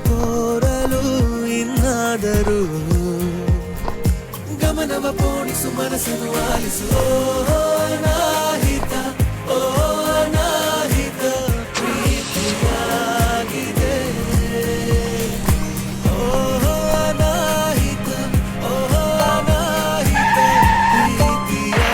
ತೋರಲು ಇನ್ನಾದರೂ ಗಮನವ ಪೋಣಿಸು ಮನಸ್ಸನ್ನು ಆಲಿಸು ನಾಹಿತ ಓ ನಾಹಿತ ಪ್ರೀತಿಯಾಗಿದೆ ಓ ನಾಹಿತ ಓ ನಾಹಿತ ಪ್ರೀತಿಯಾಗಿದೆ.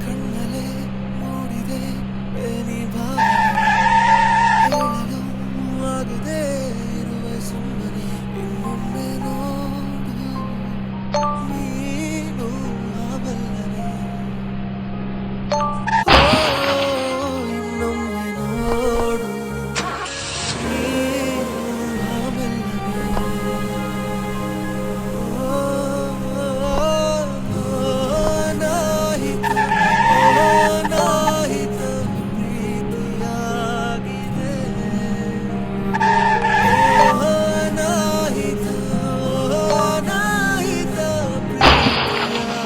ಕಣ್ಣಲೆ ಮೂಡಿದೆ ಬೆನಿಭಾವ ಹೇಳಲು ಆಗದೆ ಇರುವೆ ಸುಮ್ಮನೆ ಇನ್ನೊಮ್ಮೆ ನೋಡು ನೀನು ಆಬಲ್ಲನೆ ಇನ್ನೊಮ್ಮೆ ನೋಡು ನೀನು ಆಬಲ್ಲನೆ ನಾಹಿತ ನಾಹಿತ ಪ್ರೀತಿಯಾಗಿದೆ ನಾಹಿತ ನಾಹಿತ ಪ್ರೀತಿಯಾಗಿದೆ.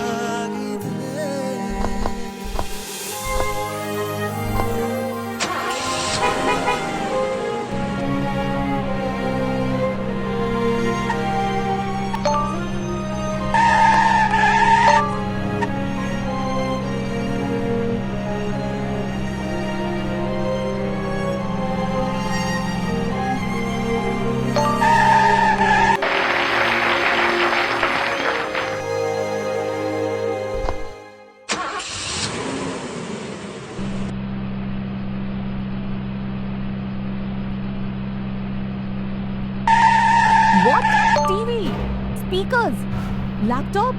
What? TV? Speakers? Laptop?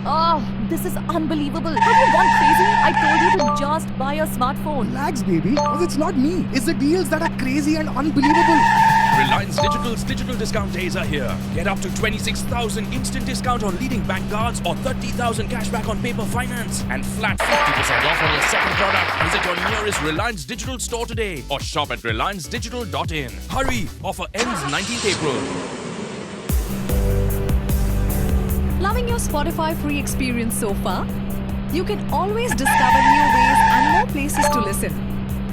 Oh, this is unbelievable. Have you gone crazy? I told you to just buy a smartphone. Relax, baby. Because it's not me. It's the deals that are crazy and unbelievable. Reliance Digital's digital discount days are here. Get up to 26,000 instant discount on leading bank cards or 30,000 cashback on paper finance and flat 50% off on your second product. Visit your nearest Reliance Digital store today or shop at reliancedigital.in. Hurry! Offer ends 19th April. Loving your Spotify free experience so far? You can always discover new ways and more places to listen.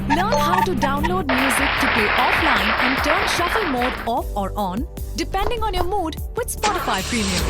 Learn how to download music to play offline and turn shuffle mode off or on depending on your mood with Spotify Premium.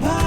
भाई